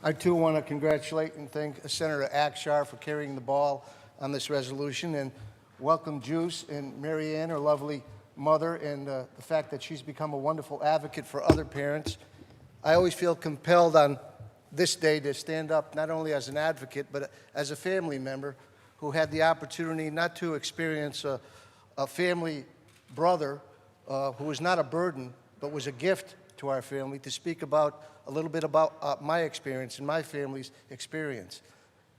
I too want to congratulate and thank Senator Akshar for carrying the ball on this resolution, and welcome Juice and Marianne, her lovely mother, and the fact that she's become a wonderful advocate for other parents. I always feel compelled on this day to stand up not only as an advocate, but as a family member who had the opportunity not to experience a family brother who was not a burden, but was a gift to our family, to speak about a little bit about my experience and my family's experience.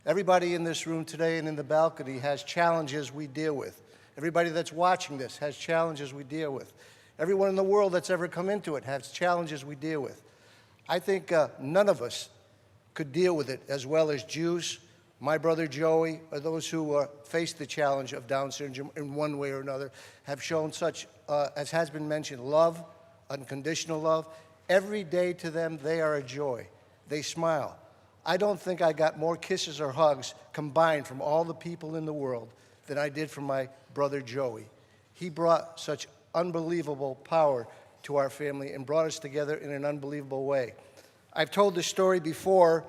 Everybody in this room today and in the balcony has challenges we deal with. Everybody that's watching this has challenges we deal with. Everyone in the world that's ever come into it has challenges we deal with. I think none of us could deal with it as well as Juice, my brother Joey, or those who face the challenge of Down syndrome in one way or another, have shown such, as has been mentioned, love, unconditional love. Every day to them, they are a joy. They smile. I don't think I got more kisses or hugs combined from all the people in the world than I did from my brother Joey. He brought such unbelievable power to our family and brought us together in an unbelievable way. I've told this story before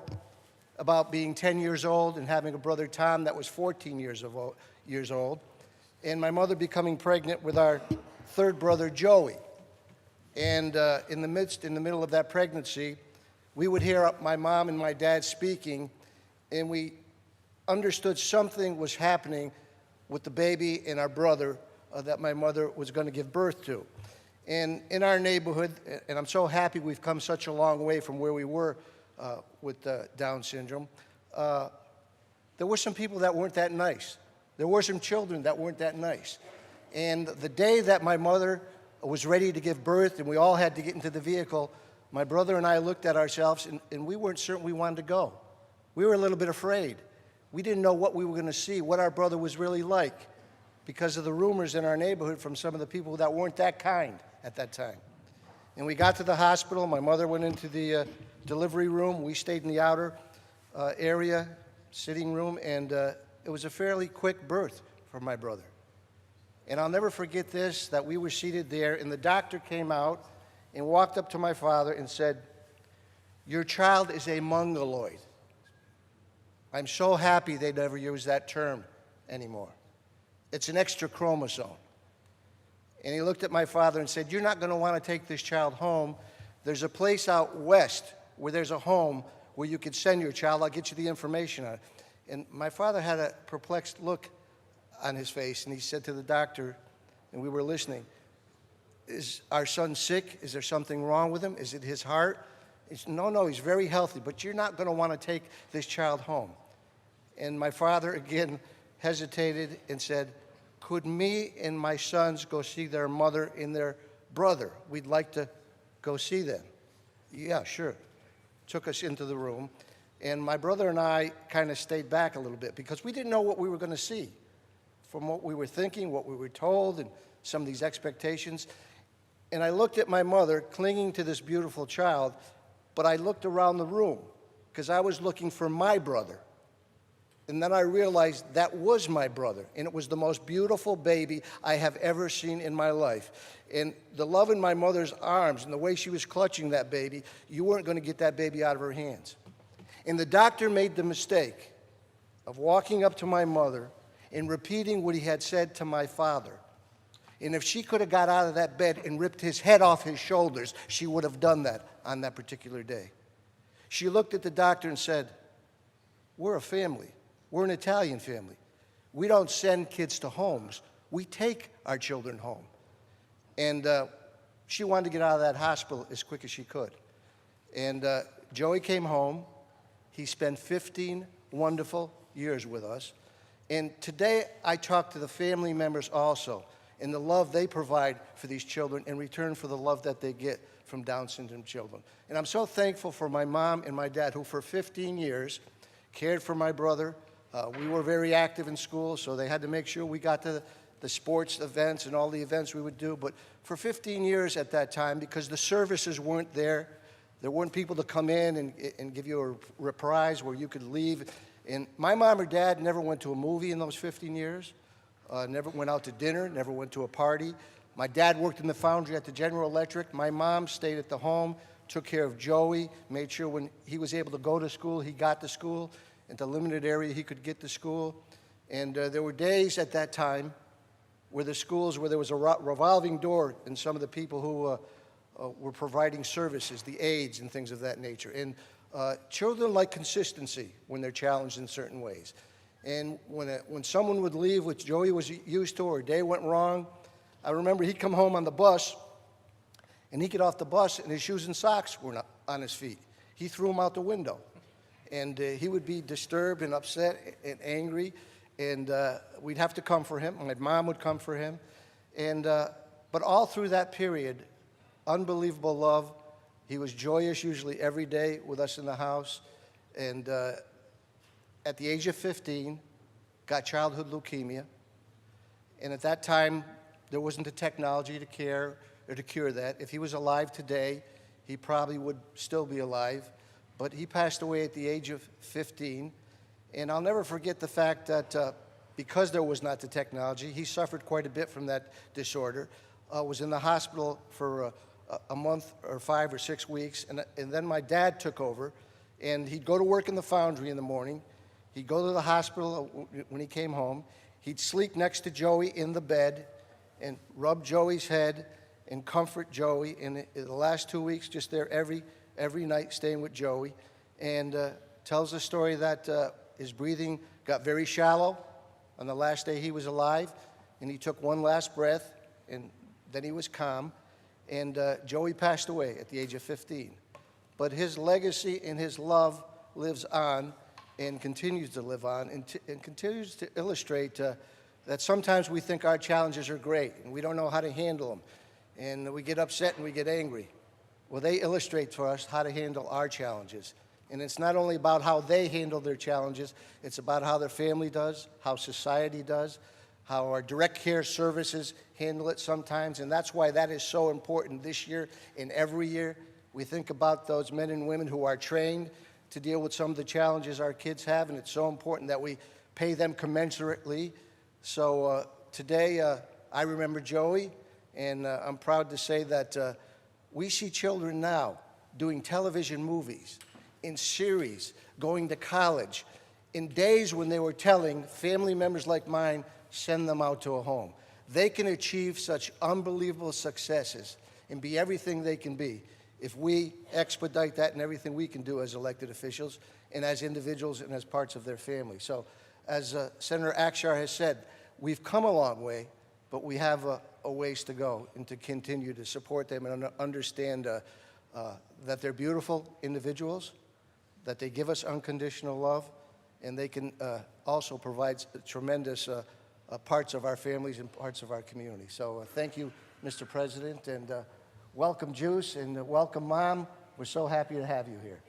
about being 10 years old and having a brother Tom that was 14 years old, and my mother becoming pregnant with our third brother Joey. And in the middle of that pregnancy, we would hear my mom and my dad speaking, and we understood something was happening with the baby and our brother that my mother was going to give birth to. And in our neighborhood, and I'm so happy we've come such a long way from where we were with Down syndrome, there were some people that weren't that nice. There were some children that weren't that nice. And the day that my mother was ready to give birth and we all had to get into the vehicle, my brother and I looked at ourselves and we weren't certain we wanted to go. We were a little bit afraid. We didn't know what we were going to see, what our brother was really like, because of the rumors in our neighborhood from some of the people that weren't that kind at that time. And we got to the hospital. My mother went into the delivery room. We stayed in the outer area, sitting room, and it was a fairly quick birth for my brother. And I'll never forget this, that we were seated there, and the doctor came out and walked up to my father and said, "Your child is a mongoloid." I'm so happy they never use that term anymore. It's an extra chromosome. And he looked at my father and said, "You're not going to want to take this child home. There's a place out west where there's a home where you could send your child. I'll get you the information on it." And my father had a perplexed look on his face, and he said to the doctor, and we were listening, "Is our son sick? Is there something wrong with him? Is it his heart?" He said, No, he's very healthy, but you're not going to want to take this child home." And my father again hesitated and said, "Could me and my sons go see their mother and their brother? We'd like to go see them." "Yeah, sure." Took us into the room, and my brother and I kind of stayed back a little bit because we didn't know what we were going to see from what we were thinking, what we were told, and some of these expectations. And I looked at my mother clinging to this beautiful child, but I looked around the room because I was looking for my brother. And then I realized that was my brother, and it was the most beautiful baby I have ever seen in my life. And the love in my mother's arms and the way she was clutching that baby, you weren't going to get that baby out of her hands. And the doctor made the mistake of walking up to my mother and repeating what he had said to my father. And if she could have got out of that bed and ripped his head off his shoulders, she would have done that on that particular day. She looked at the doctor and said, "We're a family. We're an Italian family. We don't send kids to homes. We take our children home." And she wanted to get out of that hospital as quick as she could. And Joey came home. He spent 15 wonderful years with us. And today I talk to the family members also and the love they provide for these children in return for the love that they get from Down syndrome children. And I'm so thankful for my mom and my dad, who for 15 years cared for my brother. We were very active in school, so they had to make sure we got to the sports events and all the events we would do. But for 15 years at that time, because the services weren't there weren't people to come in and give you a reprise where you could leave. And my mom or dad never went to a movie in those 15 years, never went out to dinner, never went to a party. My dad worked in the foundry at the General Electric. My mom stayed at the home, took care of Joey, made sure when he was able to go to school, he got to school. In the limited area he could get to school. And there were days at that time where the schools, where there was a revolving door in some of the people who were providing services, the aides and things of that nature. And children like consistency when they're challenged in certain ways. And when someone would leave, which Joey was used to, or a day went wrong, I remember he'd come home on the bus, and he'd get off the bus, and his shoes and socks were not on his feet. He threw them out the window. And he would be disturbed and upset and angry, and we'd have to come for him. My mom would come for him. And, but all through that period, unbelievable love. He was joyous usually every day with us in the house. And at the age of 15, got childhood leukemia. And at that time, there wasn't the technology to care or to cure that. If he was alive today, he probably would still be alive. But he passed away at the age of 15. And I'll never forget the fact that because there was not the technology, he suffered quite a bit from that disorder, was in the hospital for a month or 5 or 6 weeks. And then my dad took over, and he'd go to work in the foundry in the morning. He'd go to the hospital when he came home. He'd sleep next to Joey in the bed and rub Joey's head and comfort Joey. And in the last 2 weeks, just there every night staying with Joey. And tells the story that his breathing got very shallow on the last day he was alive. And he took one last breath, and then he was calm. And Joey passed away at the age of 15. But his legacy and his love lives on and continues to live on and continues to illustrate that sometimes we think our challenges are great and we don't know how to handle them. And we get upset and we get angry. Well, they illustrate for us how to handle our challenges. And it's not only about how they handle their challenges, it's about how their family does, how society does, how our direct care services handle it sometimes. And that's why that is so important this year and every year. We think about those men and women who are trained to deal with some of the challenges our kids have, and it's so important that we pay them commensurately. So today, I remember Joey, and I'm proud to say that we see children now doing television movies, in series, going to college, in days when they were telling family members like mine, send them out to a home. They can achieve such unbelievable successes and be everything they can be if we expedite that and everything we can do as elected officials and as individuals and as parts of their family. So as Senator Akshar has said, we've come a long way, but we have a ways to go and to continue to support them and understand that they're beautiful individuals, that they give us unconditional love, and they can also provide tremendous parts of our families and parts of our community. So thank you, Mr. President, and welcome, Juice, and welcome, Mom. We're so happy to have you here.